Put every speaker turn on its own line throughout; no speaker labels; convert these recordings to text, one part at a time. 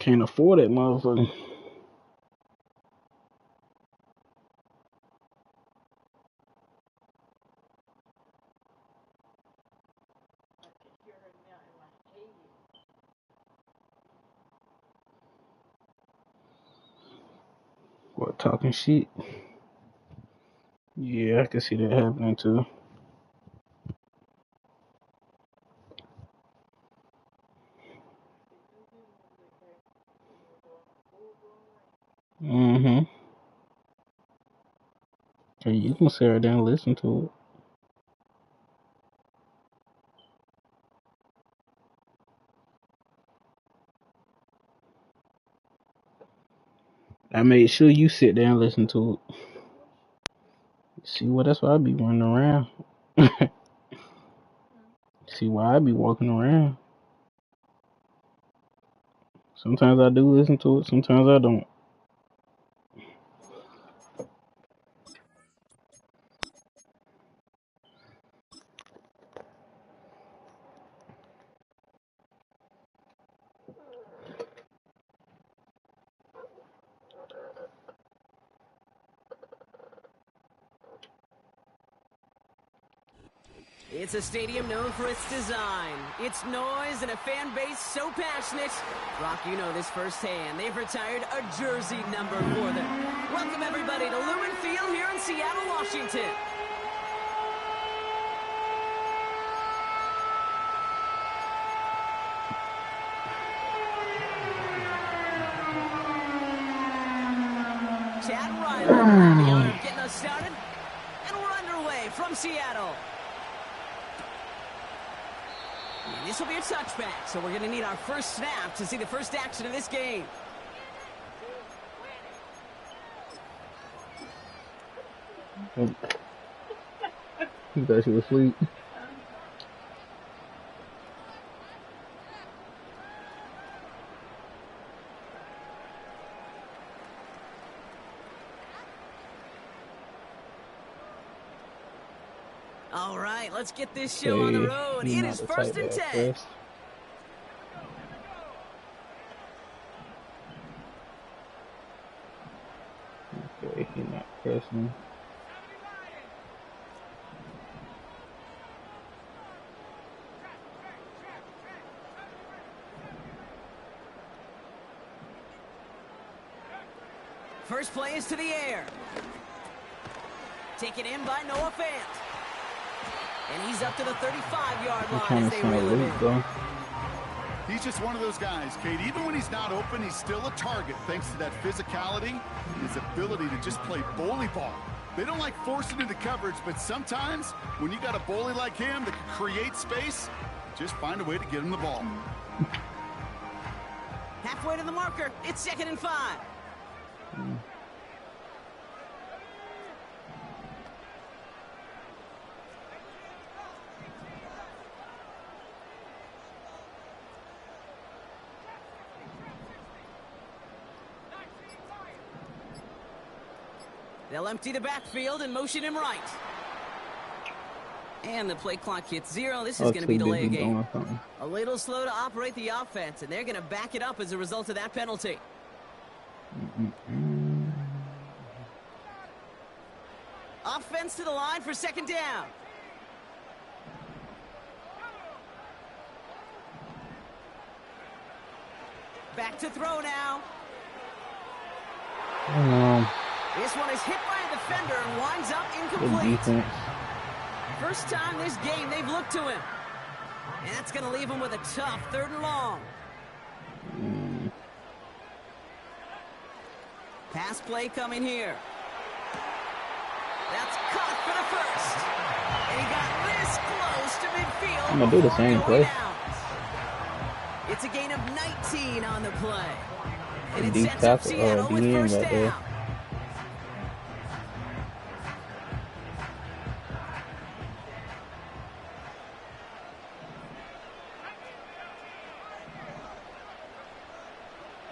can't afford that motherfucker. What, talking shit? Yeah, I can see that happening too. Mm-hmm. Hey, you can sit right down and listen to it. I made sure you sit down and listen to it. See, well, that's why I be running around. See why I be walking around. Sometimes I do listen to it, sometimes I don't.
It's a stadium known for its design, its noise, and a fan base so passionate. Brock, you know this firsthand. They've retired a jersey number for them. Welcome, everybody, to Lumen Field here in Seattle, Washington. Chad Riley, the honor of getting us started. And we're underway from Seattle. And this will be a touchback, so we're going to need our first snap to see the first action of this game.
He thought she was asleep.
All right, let's get this show on the road. It is 1st and 10.
Okay, he's not pressing.
First play is to the air. Taken in by Noah Fant. And he's up to the 35-yard line as they reel him in.
He's just one of those guys, Kate. Even when he's not open, he's still a target thanks to that physicality and his ability to just play bully ball. They don't like forcing into coverage, but sometimes when you got a bully like him that can create space, just find a way to get him the ball.
Halfway to the marker. It's 2nd and 5. They'll empty the backfield and motion him right. And the play clock hits 0. This is going to be delay a game. A little slow to operate the offense, and they're going to back it up as a result of that penalty. Offense to the line for 2nd down. Back to throw now. This one is hit by a defender and winds up incomplete. First time this game they've looked to him. And that's going to leave him with a tough 3rd and long. Pass play coming here. That's caught for the first. And he got this close to midfield.
I'm going to do the same play.
It's a gain of 19 on the play. And it sets up Seattle with 1st down.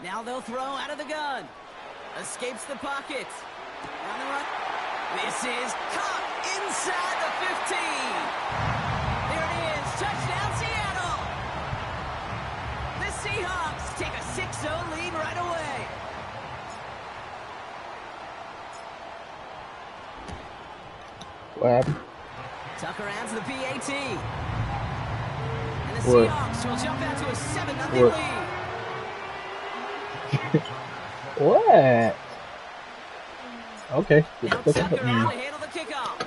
Now they'll throw out of the gun. Escapes the pocket. On the run. This is caught inside the 15. There it is. Touchdown, Seattle. The Seahawks take a 6-0 lead
What happened?
Tucker adds the PAT. And the
What?
Seahawks will jump out to a 7-0
What?
lead.
What? Okay. Get
Now
the fuck
Tucker
up.
on to handle the kickoff.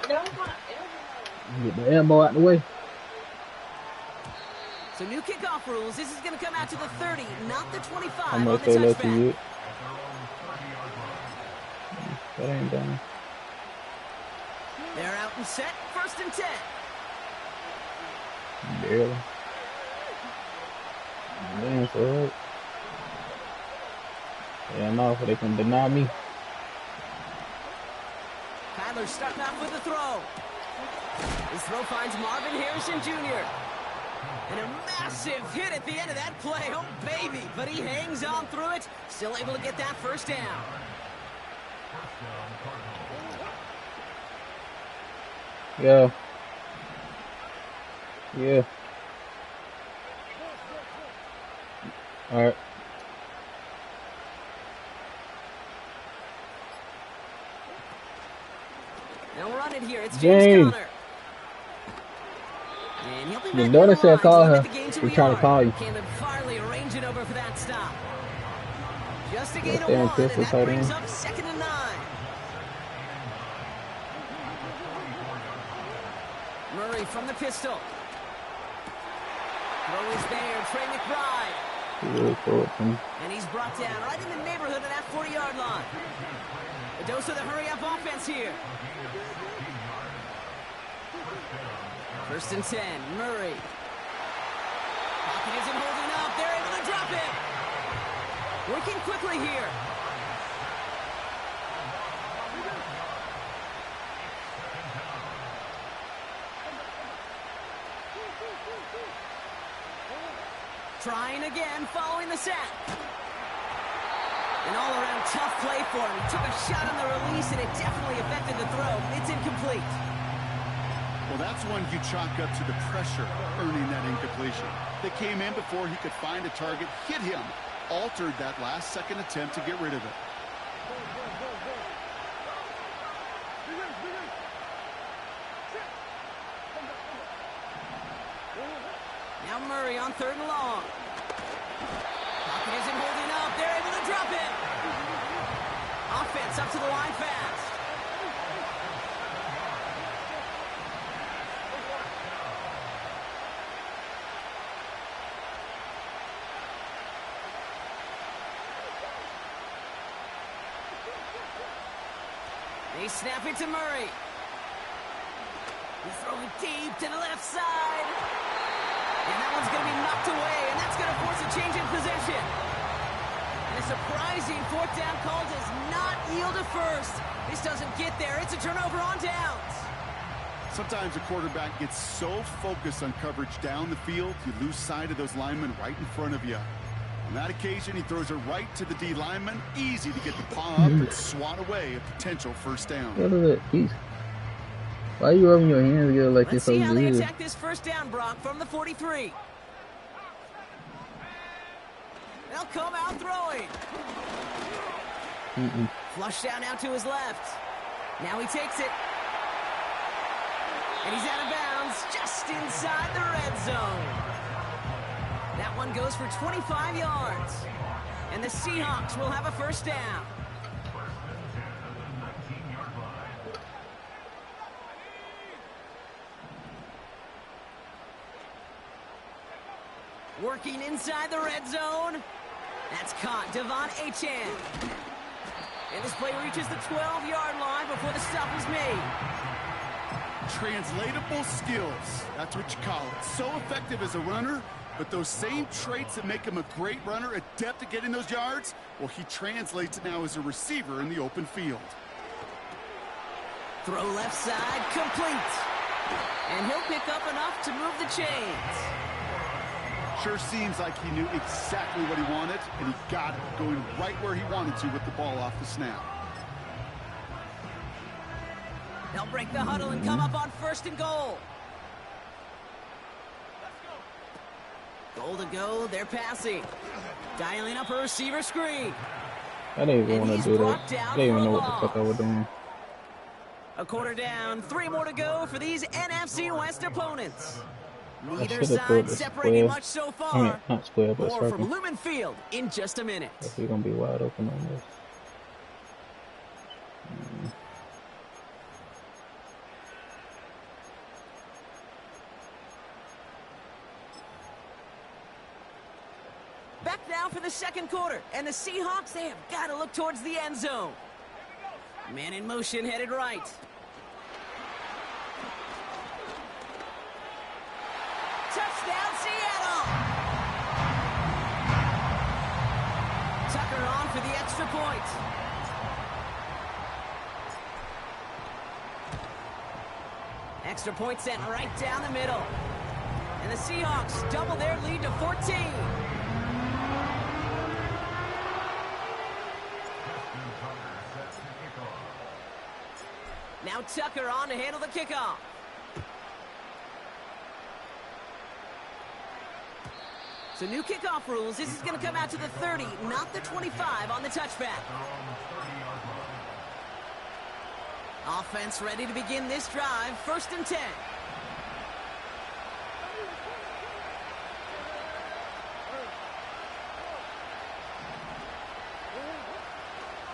Get the elbow out the way.
So new kickoff rules. This is going to come out to the 30, not the 25
How
on
much
the
they let
touchback.
you get? That ain't done.
They're out and set. 1st and 10.
Barely. Man, for it. Yeah, no, so they can deny me.
Kyler starting off with the throw. His throw finds Marvin Harrison Jr. And a massive hit at the end of that play. Oh, baby. But he hangs on through it. Still able to get that 1st down.
Yeah. Yeah. All right.
They'll run it here. It's
James.
James Conner. And he'll be
You
back
notice
on the
I
line to
call
limit
her.
the gain to
We
a
trying to
yard.
call you.
Caleb Farley arranging over for that stop. Just a gain of
Damn,
1,
Tiff
and
was
that
tight
brings
end.
up 2nd and 9. Murray from the pistol. Throw is there. Trey McBride.
Really cool.
And he's brought down right in the neighborhood of that 40-yard line. A dose of the hurry-up offense here. 1st and 10. Murray. Pocket isn't holding up. They're able to drop it. Working quickly here. Trying again, following the sack. An all-around tough play for him. He took a shot on the release, and it definitely affected the throw. It's incomplete.
Well, that's one you chalk up to the pressure earning that incompletion. They came in before he could find a target, hit him, altered that last-second attempt to get rid of it.
Now Murray on 3rd and long. Pocket isn't holding up. They're able to drop it. Offense up to the line fast. They snap it to Murray. He's throwing deep to the left side. And that one's going to be knocked away, and that's going to force a change in possession. And a surprising 4th down call does not yield a 1st. This doesn't get there. It's a turnover on downs.
Sometimes a quarterback gets so focused on coverage down the field, you lose sight of those linemen right in front of you. On that occasion, he throws it right to the D lineman. Easy to get the paw up and swat away a potential 1st down.
What is it? Peace. Why are you rubbing your hands together like
Let's
this so
see how they
good?
attack this 1st down, Brock, from the 43. They'll come out throwing. Flushed down now to his left. Now he takes it. And he's out of bounds just inside the red zone. That one goes for 25 yards. And the Seahawks will have a 1st down. Working inside the red zone. That's caught. Devon Achane. And this play reaches the 12-yard line before the stop is made.
Translatable skills. That's what you call it. So effective as a runner, but those same traits that make him a great runner, adept at getting those yards, well, he translates it now as a receiver in the open field.
Throw left side, complete. And he'll pick up enough to move the chains.
Sure seems like he knew exactly what he wanted, and he got it, going right where he wanted to with the ball off the snap.
They'll break the huddle and come up on 1st and goal. Goal to go, they're passing. Dialing up a receiver screen.
I didn't even
And
want
he's
to do
brought
that.
down
I didn't even
for a
know what the fuck I
loss.
was doing.
A quarter down, 3 more to go for these NFC West opponents.
I
Neither
should have thought
side
the
separating
square.
much so
I mean,
far.
not square, but
More from
circle.
Lumen Field in just a minute.
If we're gonna be wide open on this.
Back now for the second quarter, and the Seahawks, they have got to look towards the end zone. Man in motion, headed right. Touchdown, Seattle! Tucker on for the extra point. Extra point sent right down the middle. And the Seahawks double their lead to 14. Now Tucker on to handle the kickoff. So new kickoff rules. This is going to come out to the 30, not the 25 on the touchback. Offense ready to begin this drive. 1st and 10.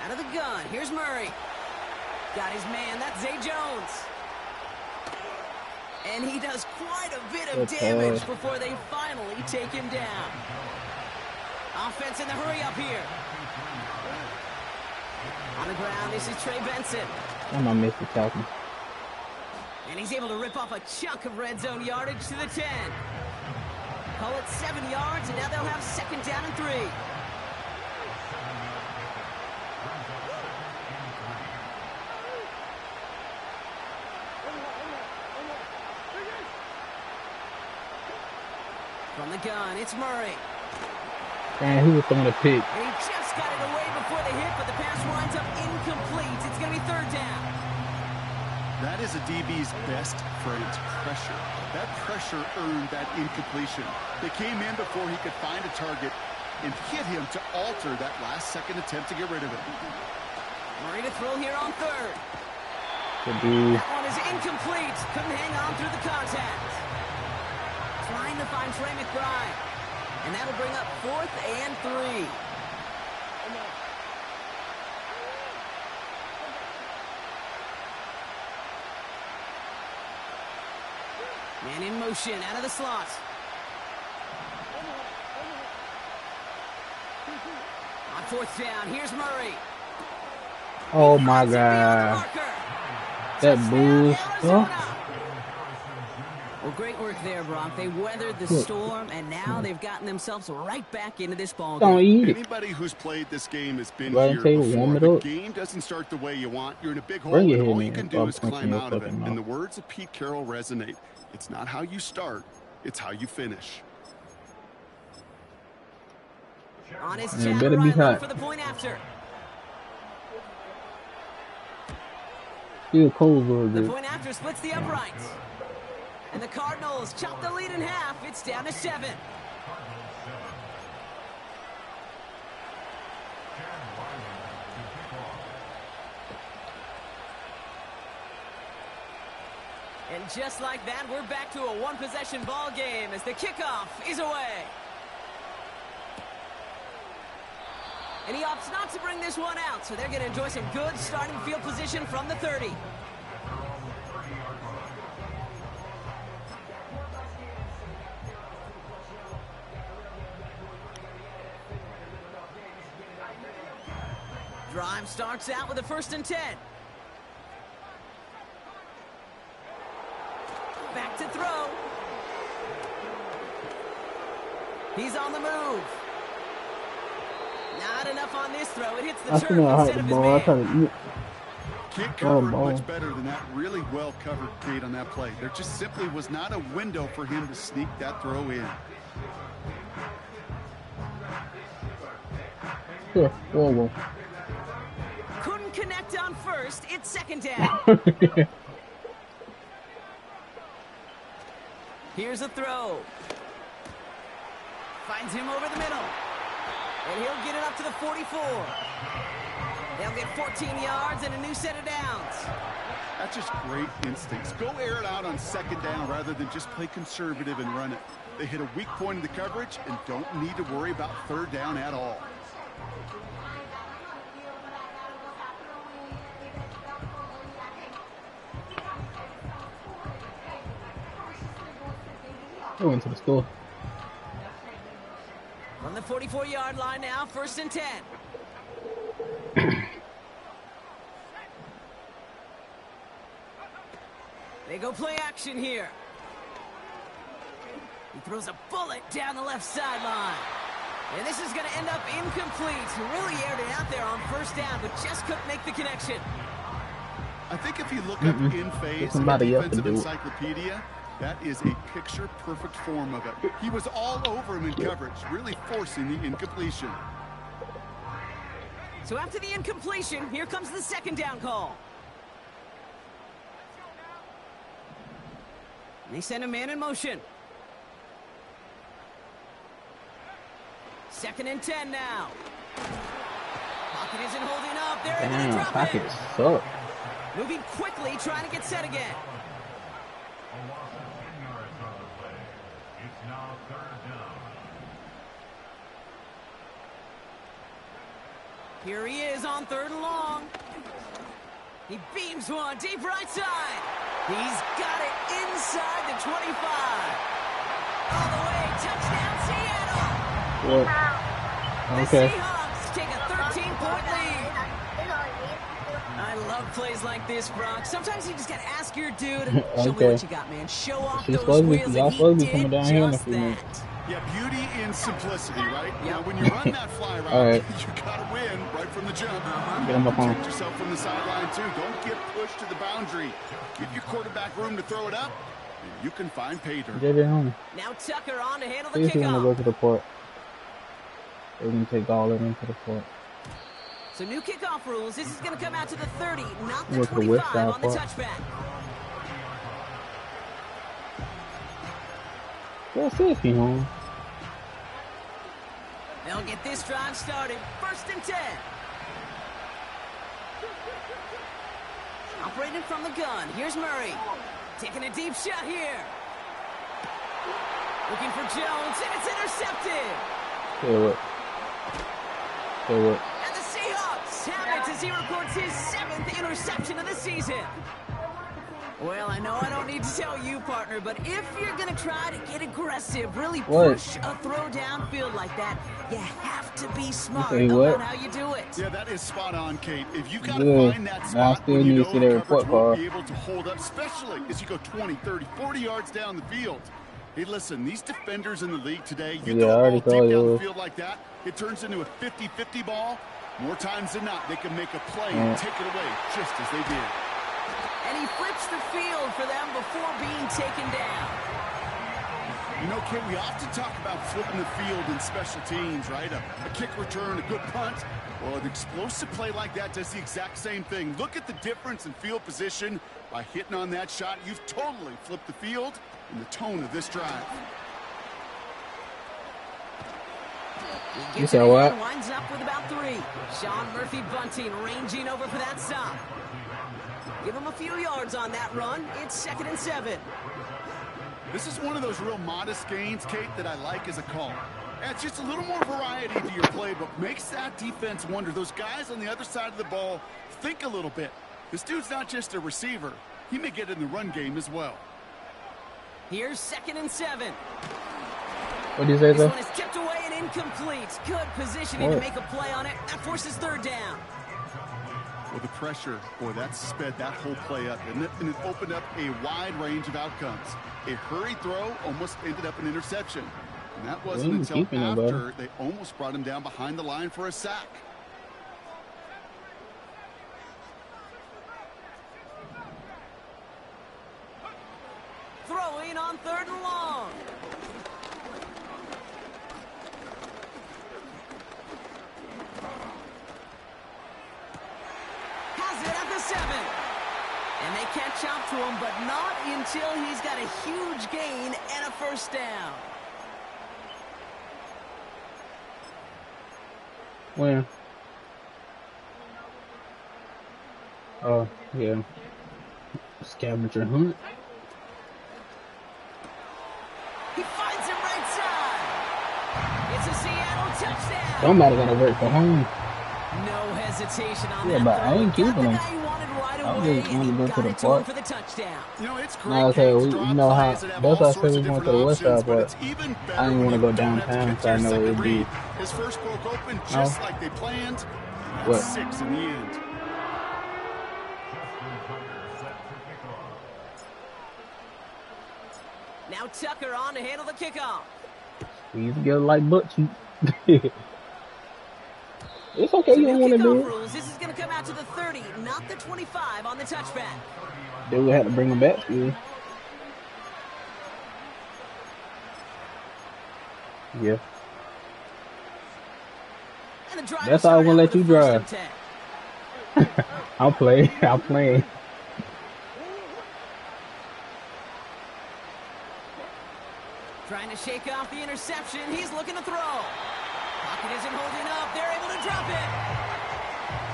Out of the gun. Here's Murray. Got his man. That's Zay Jones. And he does quite a bit of damage before they finally take him down. Offense in the hurry up here. On the ground, this is Trey Benson.
I'm gonna miss the tackle.
And he's able to rip off a chunk of red zone yardage to the 10. Call it 7 yards, and now they'll have 2nd down and 3. From the gun, it's Murray.
And who was throwing a pick?
And he just got it away before the hit, but the pass winds up incomplete. It's going to be 3rd down.
That is a DB's best friend, pressure. That pressure earned that incompletion. They came in before he could find a target and hit him to alter that last-second attempt to get rid of it.
Murray to throw here on 3rd. That one is incomplete. Couldn't hang on through the contact. Trying to find Trey McBride. And that'll bring up 4th and 3. Man in motion, out of the slot. On 4th down, here's Murray.
Oh my God. That bull.
Well, great work there, Brock. They weathered the storm, and now they've gotten themselves right back into this ball game.
Don't eat it.
Anybody who's played this game has been
Right,
here
table,
before.
warm it
The
up.
game doesn't start the way you want. You're in a big hole,
Bring it
and
here,
all you
man.
can do
Bob
is
punching
climb
your
out of it.
fucking
And the
mouth.
words of Pete Carroll resonate. It's not how you start, it's how you finish.
On his
Man,
jab,
better be
right
hot.
for the point after.
Still cold, bro.
The point after splits the uprights. And the Cardinals chop the lead in half. It's down to 7. And just like that, we're back to a one-possession ball game as the kickoff is away. And he opts not to bring this one out, so they're going to enjoy some good starting field position from the 30. Drive starts out with a 1st and 10. Back to throw. He's on the move. Not enough on this throw. It hits the
I
turf
still know how
instead
the
of his
ball. I try
man.
to eat.
Can't cover it
ball.
much better than that. Really well covered, Kate, on that play. There just simply was not a window for him to sneak that throw in.
Sure. Whoa.
Couldn't connect on 1st. It's 2nd down. Here's a throw. Finds him over the middle. And he'll get it up to the 44. They'll get 14 yards and a new set of downs.
That's just great instincts. Go air it out on second down rather than just play conservative and run it. They hit a weak point in the coverage and don't need to worry about third down at all.
I went to the store.
On the 44-yard line now, 1st and 10. They go play action here. He throws a bullet down the left sideline. And this is going to end up incomplete. He really aired it out there on 1st down, but just couldn't make the connection.
I think if you look up in phase in the defensive encyclopedia, that is a picture-perfect form of it. He was all over him in coverage, really forcing the incompletion.
So after the incompletion, here comes the 2nd down call. They send a man in motion. 2nd and 10 now. Pocket isn't holding up. They're able to drop
pocket
it.
suck.
Moving quickly, trying to get set again. Here he is on 3rd and long. He beams one deep right side. He's got it inside the 25. All the way, touchdown Seattle.
What?
The Seahawks take a 13-point lead. I love plays like this, Brock. Sometimes you just got to ask your dude, show me what you got, man. Show off those wheels, and he did just that.
Yeah, beauty in simplicity, right? You know, when you run that fly route,
right.
you got to win right from the jump.
Get him up on.
Protect yourself from the sideline, too. Don't get pushed to the boundary. Give your quarterback room to throw it up, and you can find pay dirt.
Get it home.
Now Tucker on to handle the
See if you want to go
kickoff.
to the port. They can take all of them to the port.
So new kickoff rules. This is going to come out to the 30, not the
Go to the west
25
side
on the
port.
touchback.
Well, see if he's home.
They'll get this drive started. 1st and 10. Operating from the gun. Here's Murray. Taking a deep shot here. Looking for Jones, and it's intercepted.
Say what?
And the Seahawks have it as he records his 7th interception of the season. Well, I know I don't need to tell you, partner, but if you're going to try to get aggressive, really push a throw downfield like that, you have to be smart about how you do it.
Yeah, that is spot on, Kate. If you've got to find that spot
still
when you
need
know
to see their
the coverage
report
won't
card.
be able to hold up, especially as you go 20, 30, 40 yards down the field. Hey, listen, these defenders in the league today, you go all deep down the field like that, it turns into a 50-50 ball. More times than not, they can make a play and take it away just as they did.
And he flips the field for them before being taken down.
You know, Kate, we often talk about flipping the field in special teams, right? A kick return, a good punt. Well, an explosive play like that does the exact same thing. Look at the difference in field position. By hitting on that shot, you've totally flipped the field and the tone of this drive.
You saw what? Winds up with about 3. Sean Murphy Bunting ranging over for that stop. Give him a few yards on that run. It's 2nd and 7.
This is one of those real modest gains, Kate, that I like as a call. Adds just a little more variety to your playbook. Makes that defense wonder. Those guys on the other side of the ball think a little bit. This dude's not just a receiver. He may get in the run game as well.
Here's 2nd and 7.
What do you say,
This
sir?
one is tipped away and incomplete. Good positioning to make a play on it. That forces 3rd down.
Well, the pressure, boy, that sped that whole play up, didn't it? And it opened up a wide range of outcomes. A hurried throw almost ended up an interception. And that wasn't until after they almost brought him down behind the line for a sack.
Throwing on 3rd and long. Has it at the 7. And they catch up to him, but not until he's got a huge gain and a 1st down.
Where? Oh, yeah. Scavenger hunt.
He finds him right side. It's a Seattle touchdown.
Somebody gotta work for home.
No hesitation on
Yeah,
that
but
throw.
I ain't
Got the
keeping them.
guy he wanted right
I
away,
just
and
want
he
to go
got
to the
it to him
park.
for the touchdown.
You know, it's
Now I
great,
said,
Kate, to
you
draw
know how,
plays that have
that's
all
why I said
sorts
we
of
went
different
to the west
options,
side,
but
but
it's even
I
better
didn't
when
want to
you
go
don't have to
downtown
get
because
to
I
your
know
second
it'd be,
read. His first broke open
no,
just like they planned.
what?
That's 6 in the end.
Now Tucker on to handle the kickoff.
We used to get like butt cheeks. It's okay,
So
you don't
new
want to do
kickoff
it.
rules. This is going to come out to the 30, not the 25 on the touchback.
Then we had to bring them back still. Yeah.
And the drive
That's
will
how I'm
start
gonna
out
let
with
you
a first
drive.
and 10.
I'm playing. I'm playing.
Trying to shake off the interception. He's looking to throw. Pocket isn't holding up. They're able to drop it.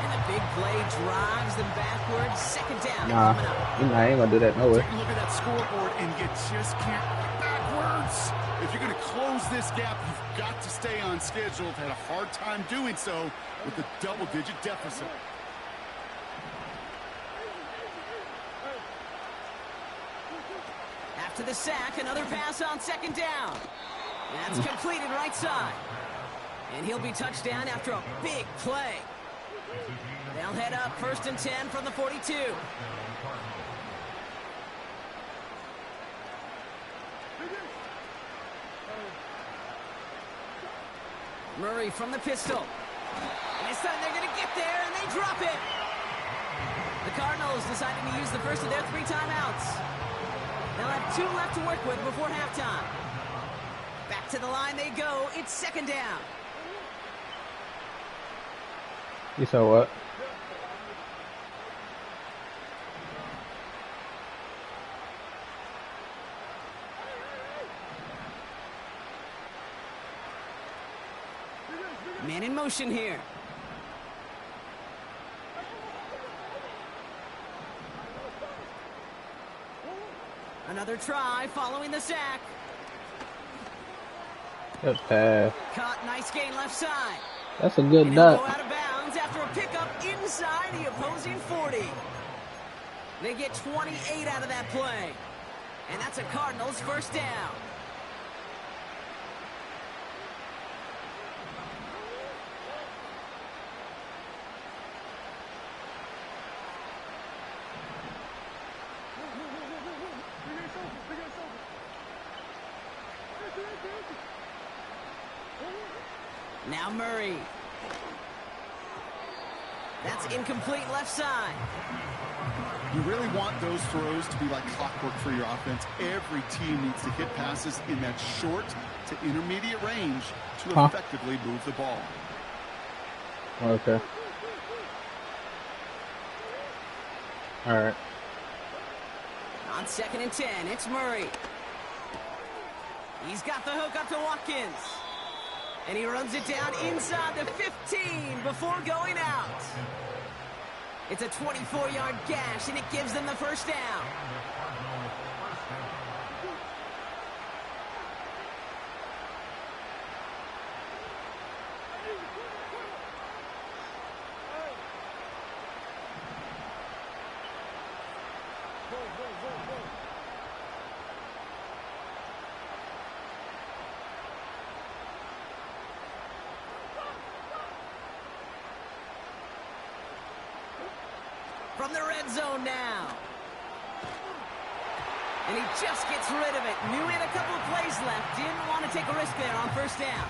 And the big play drives them backwards. Second down
Nah,
coming up.
I ain't gonna do that nowhere.
Take a look at that scoreboard, and you just can't look backwards. If you're going to close this gap, you've got to stay on schedule. They've had a hard time doing so with the double-digit deficit.
After the sack, another pass on second down. That's completed right side. And he'll be touchdown after a big play. They'll head up first and 10 from the 42. Murray from the pistol. And this time they're going to get there, and they drop it. The Cardinals deciding to use the first of their 3 timeouts. They'll have 2 left to work with before halftime. Back to the line they go. It's second down.
You saw what?
Man in motion here. Another try following the sack.
Good pass.
Caught, nice gain left side.
That's a
And
good
he'll
dot.
go out of bounds after a pickup inside the opposing 40. They get 28 out of that play. And that's a Cardinals first down. Now Murray. That's incomplete left side.
You really want those throws to be like clockwork for your offense. Every team needs to hit passes in that short to intermediate range to effectively move the ball.
Okay. All right.
On second and 10, it's Murray. He's got the hook up to Watkins. And he runs it down inside the 15 before going out. It's a 24-yard gash, and it gives them the first down. From the red zone now. And he just gets rid of it. Knew he had a couple of plays left. Didn't want to take a risk there on first down.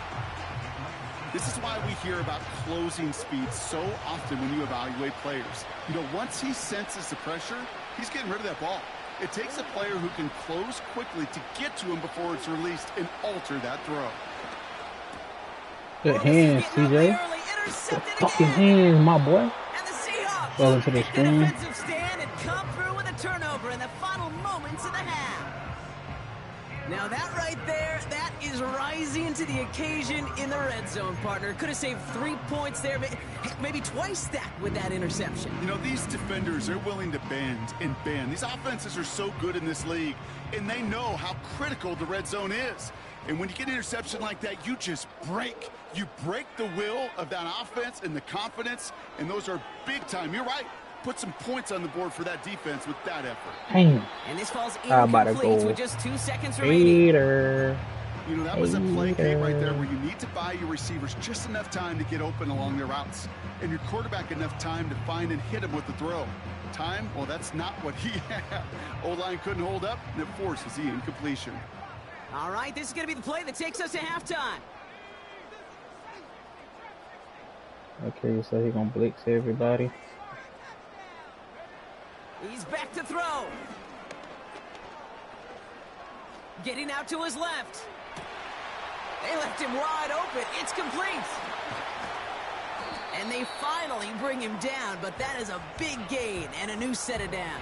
This is why we hear about closing speed so often when you evaluate players. You know, once he senses the pressure, he's getting rid of that ball. It takes a player who can close quickly to get to him before it's released and alter that throw.
Good hands, CJ. Good fucking hands, my boy. Welcome to the stream.
Defensive stand and come through with a turnover in the final moments of the half. Now that right there, that is is rising to the occasion in the red zone, partner. Could have saved 3 points there, maybe twice that with that interception.
You know, these defenders, they're willing to bend and bend. These offenses are so good in this league, and they know how critical the red zone is. And when you get an interception like that, you just break. You break the will of that offense and the confidence, and those are big time. You're right. Put some points on the board for that defense with that effort.
Damn.
And this falls
About to
incomplete
go
with just 2 seconds remaining.
Hater.
You know, that was a play, Kate, right there where you need to buy your receivers just enough time to get open along their routes, and your quarterback enough time to find and hit him with the throw. Time, well, that's not what he had. O-line couldn't hold up, and it forces the incompletion.
All right, this is going to be the play that takes us to halftime.
Okay, so he's going to blitz everybody.
He's back to throw. Getting out to his left. They left him wide open. It's complete. And they finally bring him down, but that is a big gain and a new set of downs.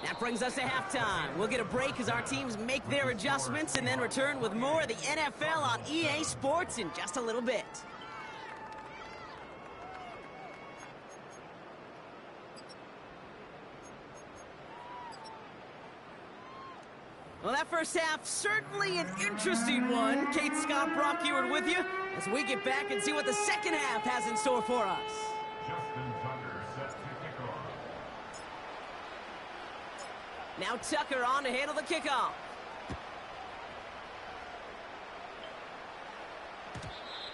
That brings us to halftime. We'll get a break as our teams make their adjustments and then return with more of the NFL on EA Sports in just a little bit. Well, that first half, certainly an interesting one. Kate, Scott, Brock Ewart with you as we get back and see what the second half has in store for us. Now Tucker on to handle the kickoff.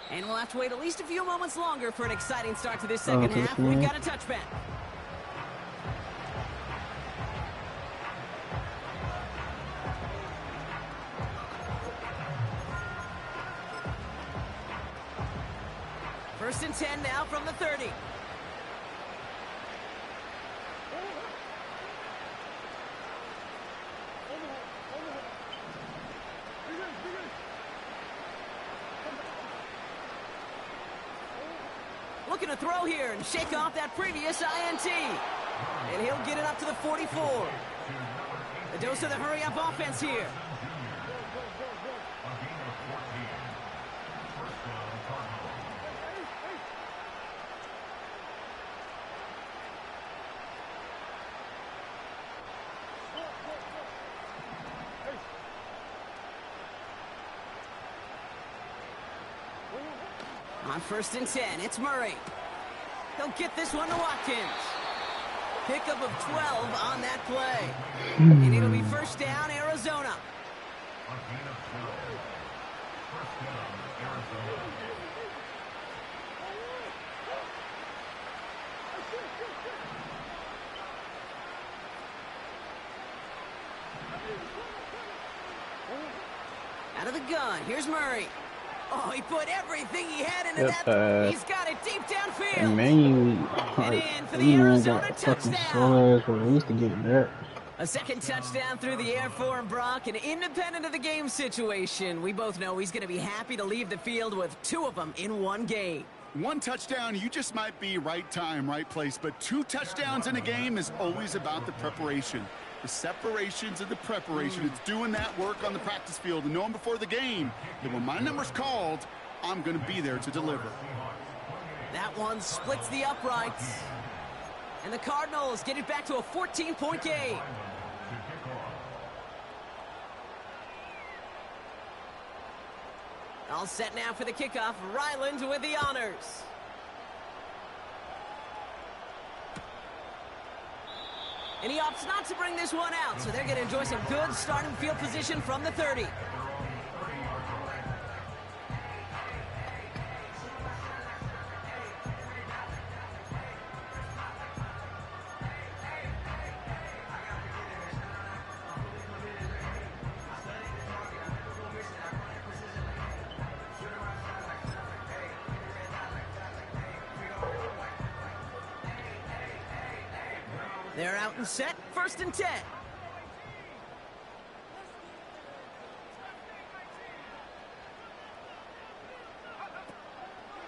And we'll have to wait at least a few moments longer for an exciting start to this second half. We've got a touchback. First and 10 now from the 30. Looking to throw here and shake off that previous INT. And he'll get it up to the 44. A dose of the hurry-up offense here. On first and 10, it's Murray. He'll get this one to Watkins. Pickup of 12 on that play. And it'll be first down, Arizona. Out of the gun, here's Murray. Oh, he put everything he had into that. He's got it deep downfield.
And man,
in for the Arizona touchdown.
We're used to getting that.
A second touchdown through the air for him, Brock, and independent of the game situation, we both know he's going to be happy to leave the field with 2 of them in one game.
1 touchdown, you just might be right time, right place, but 2 touchdowns in a game is always about the preparation. The separations and the preparation. It's doing that work on the practice field and knowing before the game that when my number's called, I'm going to be there to deliver.
That one splits the uprights. And the Cardinals get it back to a 14-point game. All set now for the kickoff. Ryland with the honors. And he opts not to bring this one out, so they're going to enjoy some good starting field position from the 30. They're out and set, first and 10.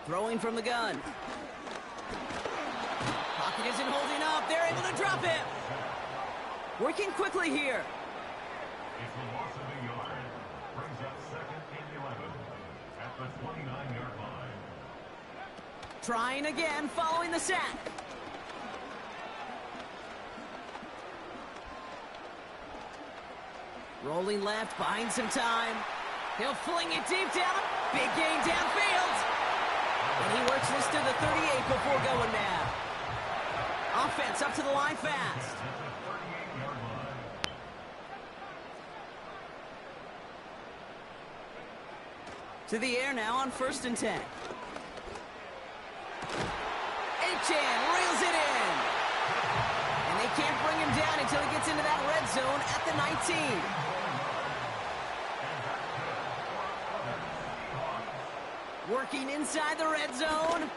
Throwing from the gun. Pocket Pocket isn't holding up. They're able to drop him. Working quickly here.
It's the loss of a yard. Brings up 2nd and 11 at the 29-yard line.
Trying again, following the sack. Rolling left, buying some time. He'll fling it deep down. Big gain downfield. And he works this to the 38 before going now. Offense up to the line fast. To the air now on 1st and 10. Achan reels it in. And they can't bring him down until he gets into that red zone at the 19. Working inside the red zone.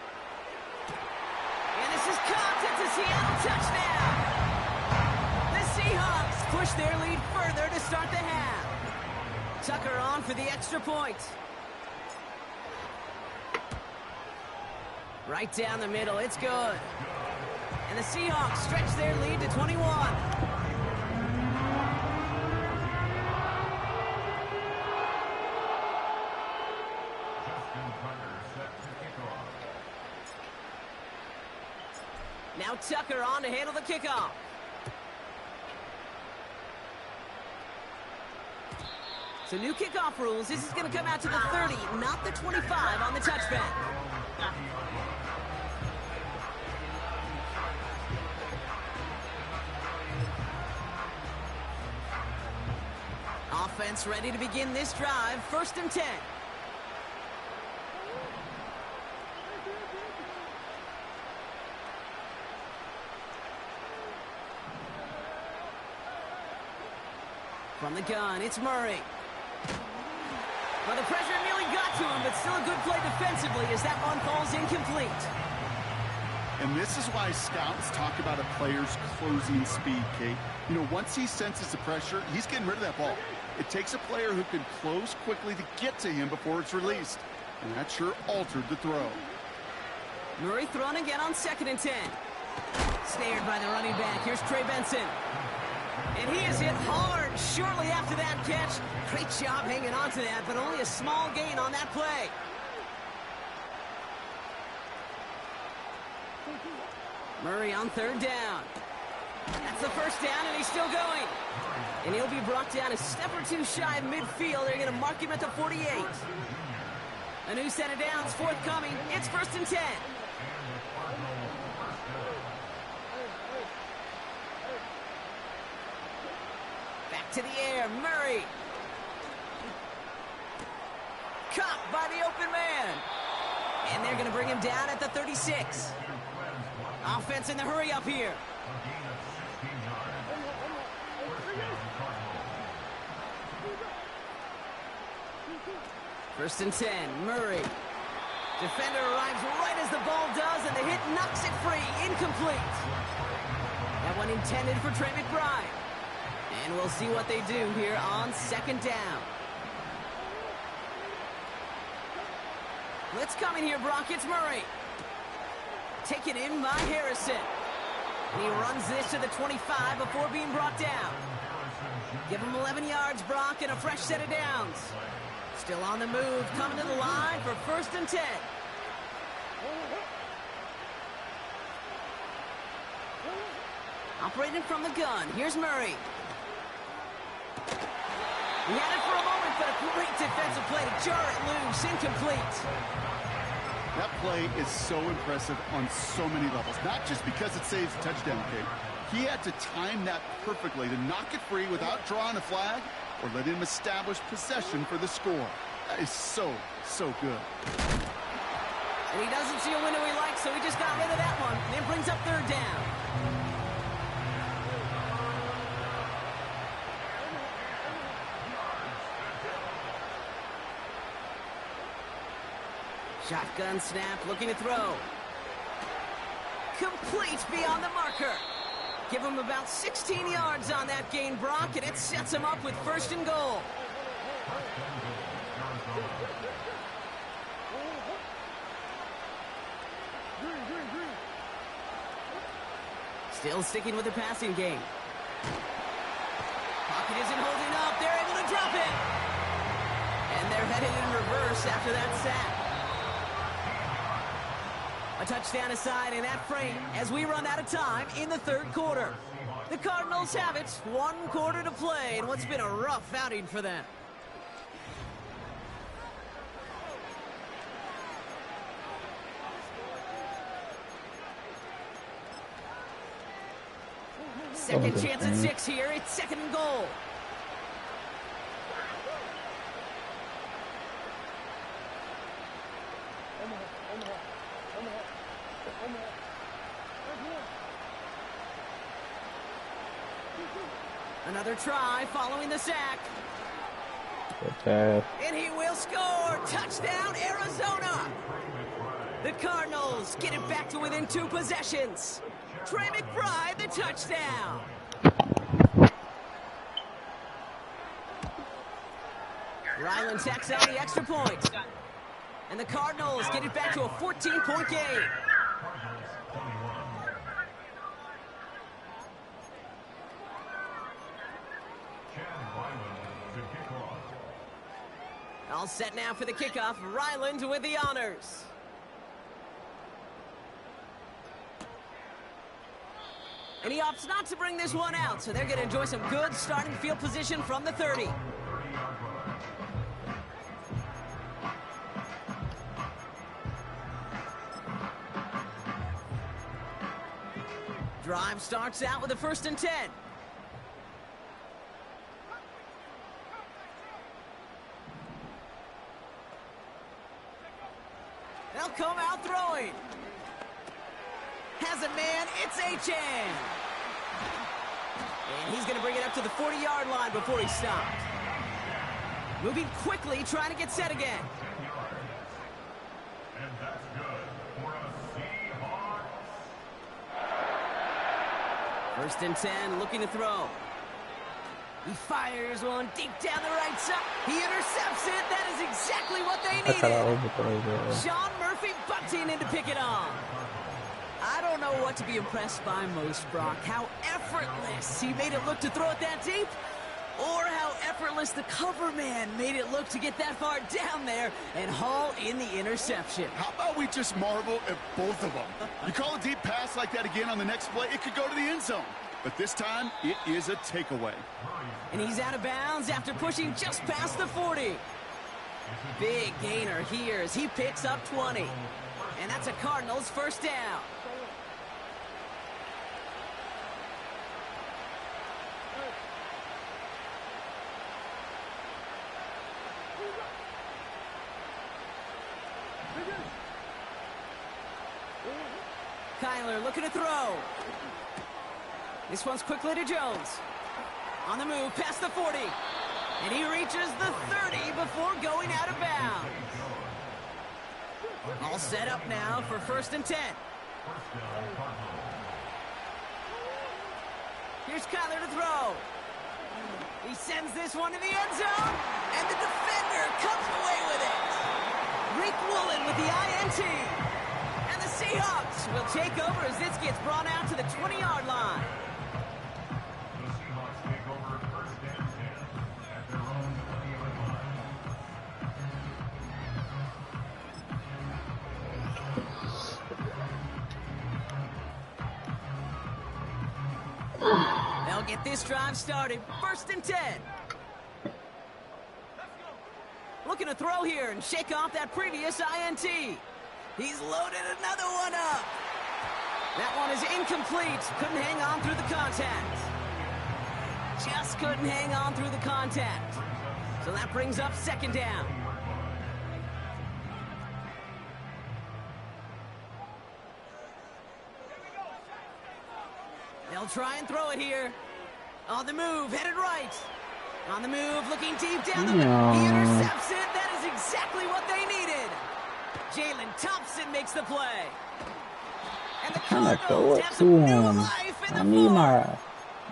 And this is caught. It's a Seattle touchdown. The Seahawks push their lead further to start the half. Tucker on for the extra point. Right down the middle. It's good. And the Seahawks stretch their lead to 21. Now Tucker on to handle the kickoff. So new kickoff rules. This is going to come out to the 30, not the 25 on the touchback. Offense ready to begin this drive. 1st and 10. From the gun, it's Murray. Well, the pressure nearly got to him, but still a good play defensively as that one falls incomplete.
And this is why scouts talk about a player's closing speed, Kate. You know, once he senses the pressure, he's getting rid of that ball. It takes a player who can close quickly to get to him before it's released. And that sure altered the throw.
Murray thrown again on 2nd and 10. Snared by the running back. Here's Trey Benson. And he is hit hard shortly after that catch. Great job hanging on to that, but only a small gain on that play. Murray on 3rd down. That's the 1st down, and he's still going. And he'll be brought down a step or two shy of midfield. They're going to mark him at the 48. A new set of downs forthcoming. It's 1st and 10. Back to the air, Murray. Caught by the open man. And they're going to bring him down at the 36. Offense in the hurry up here. 1st and 10, Murray. Defender arrives right as the ball does, and the hit knocks it free. Incomplete. That one intended for Trey McBride. And we'll see what they do here on 2nd down. Blitz coming here, Brock. It's Murray. Taken in by Harrison. And he runs this to the 25 before being brought down. Give him 11 yards, Brock, and a fresh set of downs. Still on the move, coming to the line for 1st and 10. Operating from the gun, here's Murray. He had it for a moment, but a great defensive play to jar it loose, incomplete.
That play is so impressive on so many levels, not just because it saves a touchdown, Kate. He had to time that perfectly to knock it free without drawing a flag or let him establish possession for the score. That is so, so good.
And he doesn't see a window he likes, so he just got rid of that one. And it brings up 3rd down. Shotgun snap, looking to throw. Complete beyond the marker. Give him about 16 yards on that gain, Brock, and it sets him up with 1st and goal. Still sticking with the passing game. Pocket isn't holding up. They're able to drop it. And they're headed in reverse after that sack. A touchdown aside in that frame as we run out of time in the third quarter. The Cardinals have it. 1 quarter to play in what's been a rough outing for them. Second chance at 6 here. It's second and goal. Another try following the sack.
Okay.
And he will score. Touchdown, Arizona. The Cardinals get it back to within 2 possessions. Trey McBride, the touchdown. Ryland tacks on the extra point. And the Cardinals get it back to a 14-point game. All set now for the kickoff. Ryland with the honors. And he opts not to bring this one out, so they're going to enjoy some good starting field position from the 30. Drive starts out with a 1st and 10. They'll come out throwing. Has a man, it's Achane. And he's going to bring it up to the 40-yard line before he stopped. Moving quickly, trying to get set again.
And that's good for a Seahawks.
1st and 10, looking to throw. He fires one deep down the right side. He intercepts it. That is exactly what they needed. Sean Murphy butting in to pick it off. I don't know what to be impressed by most, Brock. How effortless he made it look to throw it that deep, or how effortless the cover man made it look to get that far down there and haul in the interception.
How about we just marvel at both of them? You call a deep pass like that again on the next play, it could go to the end zone. But this time, it is a takeaway.
And he's out of bounds after pushing just past the 40. Big gainer here as he picks up 20. And that's a Cardinals 1st down. Kyler looking to throw. This one's quickly to Jones. On the move, past the 40. And he reaches the 30 before going out of bounds. All set up now for 1st and 10. Here's Kyler to throw. He sends this one to the end zone. And the defender comes away with it. Reek Woolen with the INT. And the Seahawks will take over as this gets brought out to the 20-yard line.
The Seahawks take over 1st and 10 at their own 20-yard line.
They'll get this drive started. 1st and 10. Looking to throw here and shake off that previous INT. He's loaded another one up. That one is incomplete. Couldn't hang on through the contact. Just couldn't hang on through the contact. So that brings up 2nd down. They'll try and throw it here. On the move, headed right. On the move, looking deep down the middle. He intercepts it. That is exactly what they needed. Jalen Thompson makes the play. And the Cardinals have some new life in the fourth.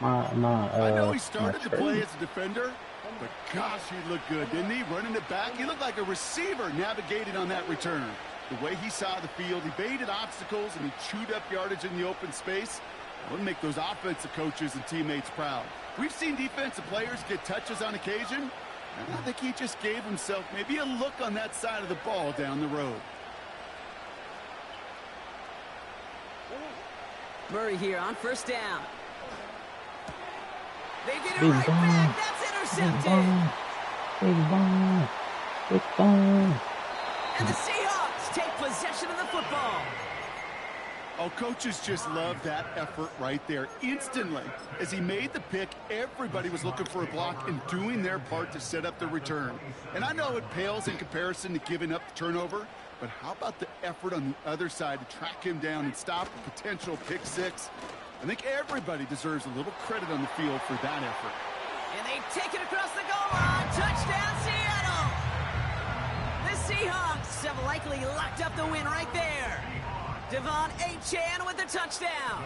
I know he started to play as a defender, but gosh, he looked good, didn't he? Running it back, he looked like a receiver navigating on that return. The way he saw the field, he baited obstacles and he chewed up yardage in the open space. Would make those offensive coaches and teammates proud. We've seen defensive players get touches on occasion, and I think he just gave himself maybe a look on that side of the ball down the road.
Murray here on first down. They get it
Big
right
ball.
back. That's intercepted.
Big ball. Big ball.
And the Seahawks take possession of the football.
Oh, coaches just love that effort right there. Instantly, as he made the pick, everybody was looking for a block and doing their part to set up the return. And I know it pales in comparison to giving up the turnover, but how about the effort on the other side to track him down and stop a potential pick six? I think everybody deserves a little credit on the field for that effort.
And they take it across the goal line. Touchdown, Seattle! The Seahawks have likely locked up the win right there. Devon Achane with the touchdown.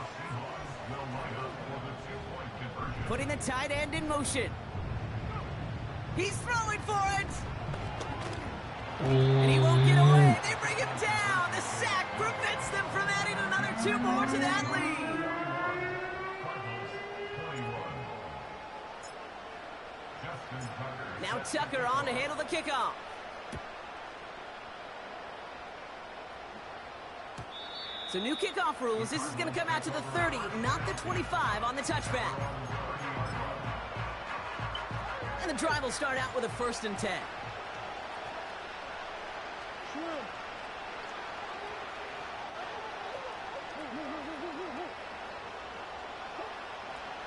Putting the tight end in motion. He's throwing for it. And he won't get away. They bring him down. The sack prevents them from adding another 2 more to that lead. Now Tucker on to handle the kickoff. So new kickoff rules. This is going to come out to the 30, not the 25 on the touchback. And the drive will start out with a 1st and 10.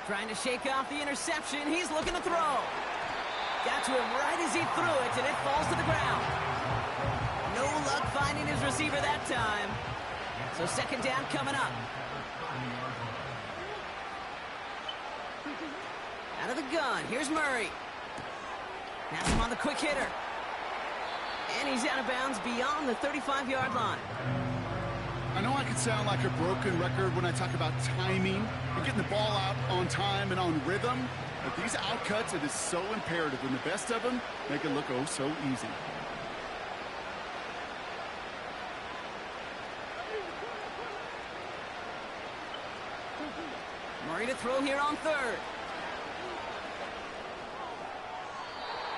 Trying to shake off the interception. He's looking to throw. Got to him right as he threw it, and it falls to the ground. No luck finding his receiver that time. So 2nd down coming up. Out of the gun, here's Murray. Has him on the quick hitter. And he's out of bounds beyond the 35-yard line.
I know I can sound like a broken record when I talk about timing and getting the ball out on time and on rhythm, but these outcuts, it is so imperative, and the best of them make it look oh so easy.
Murray to throw here on 3rd.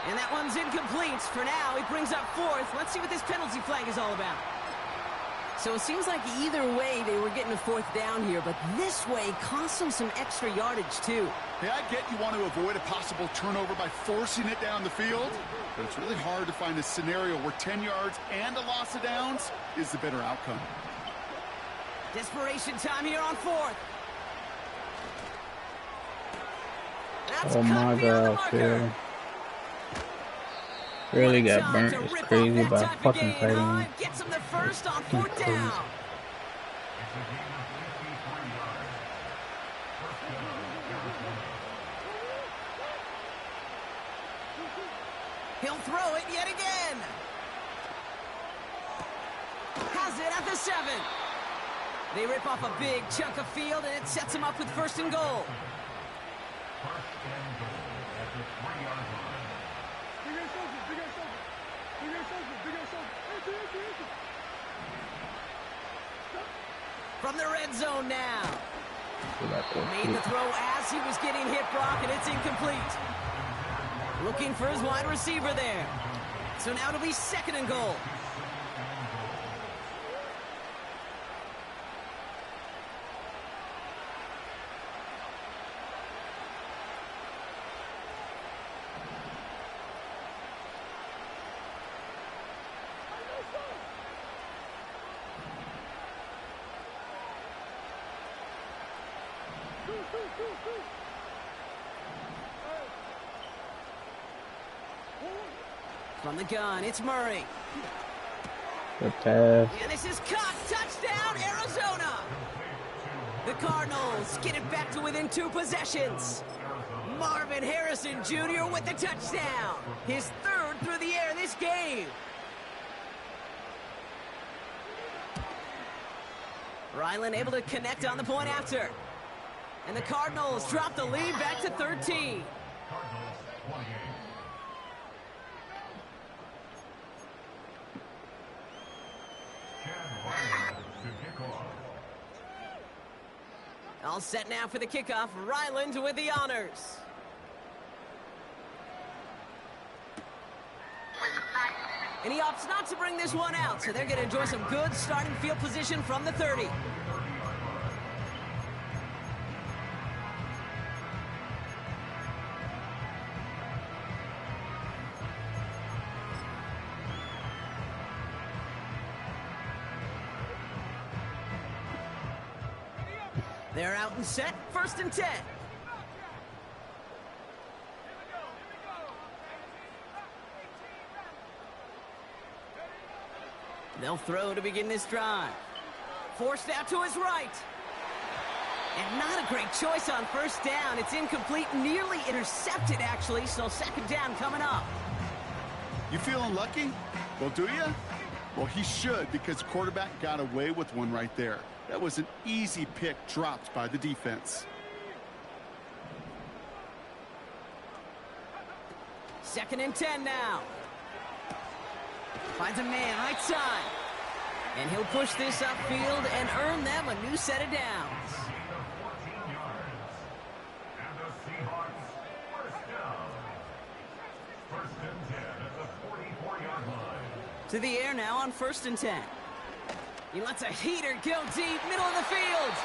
And that one's incomplete. For now, he brings up 4th. Let's see what this penalty flag is all about. So it seems like either way they were getting a 4th down here, but this way cost them some extra yardage too.
Hey, I get you want to avoid a possible turnover by forcing it down the field, but it's really hard to find a scenario where 10 yards and a loss of downs is the better outcome.
Desperation time here on 4th. That's
Oh my God, Phil. Really got burnt. It's crazy by fucking tight end.
Gets him the first on 4th down. He'll throw it yet again. Has it at the 7. They rip off a big chunk of field, and it sets him up with 1st and goal. From the red zone now. Made the throw as he was getting hit, Brock, and it's incomplete. Looking for his wide receiver there. So now it'll be 2nd and goal. From the gun, it's Murray.
Good pass.
And this is caught. Touchdown, Arizona. The Cardinals get it back to within 2 possessions. Marvin Harrison Jr. with the touchdown. His 3rd through the air this game. Ryland able to connect on the point after. And the Cardinals drop the lead back to 13. All set now for the kickoff. Ryland with the honors. And he opts not to bring this one out, so they're going to enjoy some good starting field position from the 30. They're out and set, 1st and 10. They'll throw to begin this drive. Forced out to his right. And not a great choice on 1st down. It's incomplete, nearly intercepted, actually, so 2nd down coming up.
You feeling lucky? Well, do you? Well, he should, because the quarterback got away with one right there. That was an easy pick dropped by the defense.
2nd and 10 now. Finds a man right side. And he'll push this upfield and earn them a new set of downs.
14 yards. And the Seahawks, 1st down. 1st and 10 at the 44-yard line.
To the air now on 1st and 10. He lets a heater go deep, middle of the field.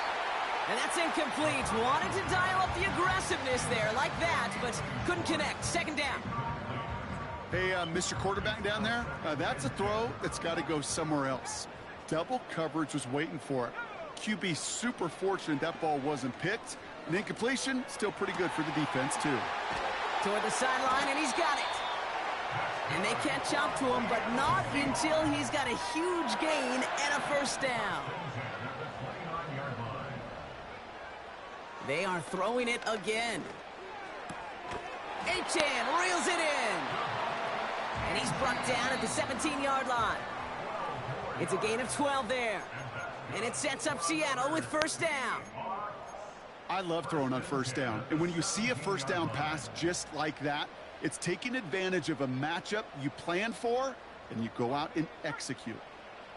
And that's incomplete. Wanted to dial up the aggressiveness there like that, but couldn't connect. 2nd down.
Hey, Mr. Quarterback down there, that's a throw that's got to go somewhere else. Double coverage was waiting for it. QB super fortunate that ball wasn't picked. An incompletion, still pretty good for the defense, too.
Toward the sideline, and he's got it. And they catch up to him, but not until he's got a huge gain and a 1st down. They are throwing it again. Achan reels it in. And he's brought down at the 17-yard line. It's a gain of 12 there. And it sets up Seattle with 1st down.
I love throwing on 1st down. And when you see a 1st down pass just like that, it's taking advantage of a matchup you plan for, and you go out and execute.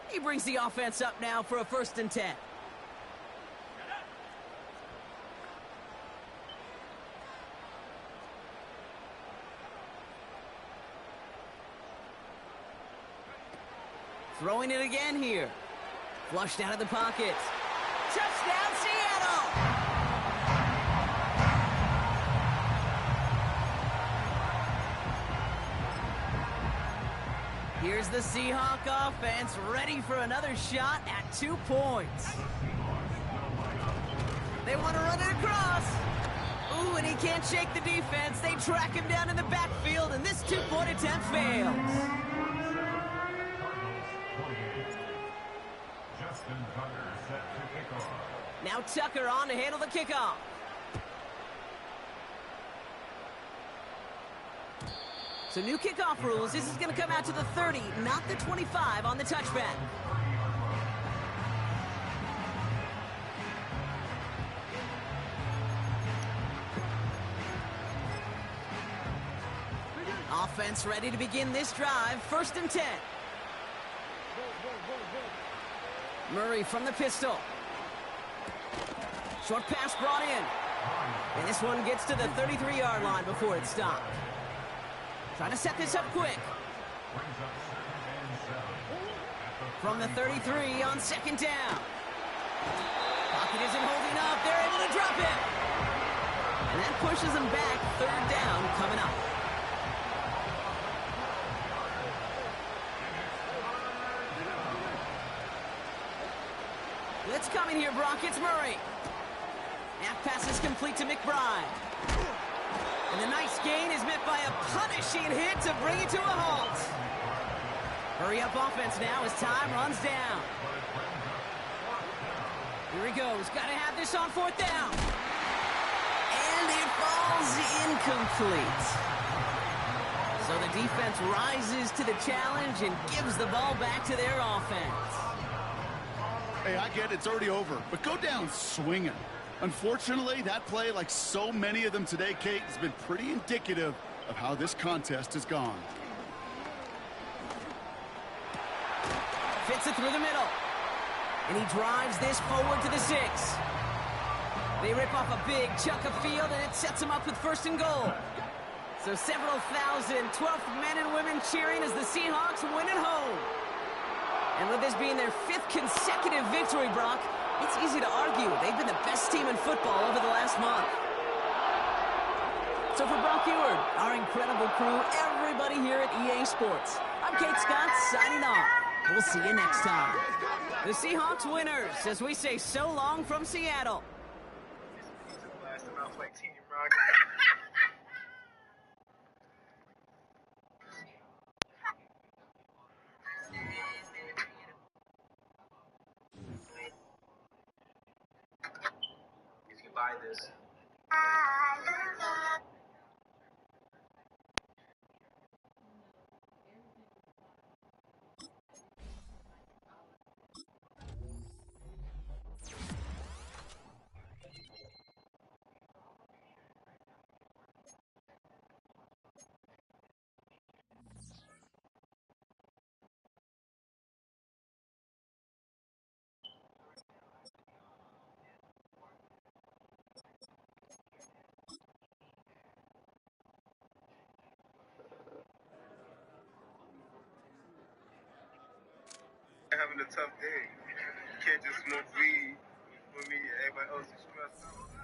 He brings the offense up now for a 1st and 10. Throwing it again here. Flushed out of the pocket. Touchdown, Seattle! Here's the Seahawk offense ready for another shot at 2 points. They want to run it across. Ooh, and he can't shake the defense. They track him down in the backfield, and this 2-point attempt fails. Now Tucker on to handle the kickoff. So new kickoff rules. This is going to come out to the 30, not the 25 on the touchback. Offense ready to begin this drive. 1st and 10. Murray from the pistol. Short pass brought in. And this one gets to the 33-yard line before it's stopped. Trying to set this up quick. From the 33 on 2nd down. Pocket isn't holding up. They're able to drop it. And that pushes them back. 3rd down coming up. Blitz coming here, Brock. It's Murray. Half pass is complete to McBride. And the nice gain is met by a punishing hit to bring it to a halt. Hurry up offense now as time runs down. Here he goes. Got to have this on 4th down. And it falls incomplete. So the defense rises to the challenge and gives the ball back to their offense.
Hey, I get it. It's already over. But go down swinging. Unfortunately, that play, like so many of them today, Kate, has been pretty indicative of how this contest has gone.
Fits it through the middle. And he drives this forward to the 6. They rip off a big chunk of field, and it sets them up with 1st and goal. So several thousand 12th men and women cheering as the Seahawks win at home. And with this being their 5th consecutive victory, Brock, it's easy to argue they've been the best team in football over the last month. So for Brock Eward, our incredible crew, everybody here at EA Sports, I'm Kate Scott signing off. We'll see you next time. The Seahawks winners as we say so long from Seattle.
If you buy this. Having a tough day. You can't just smoke weed with me. Everybody else is stressed out.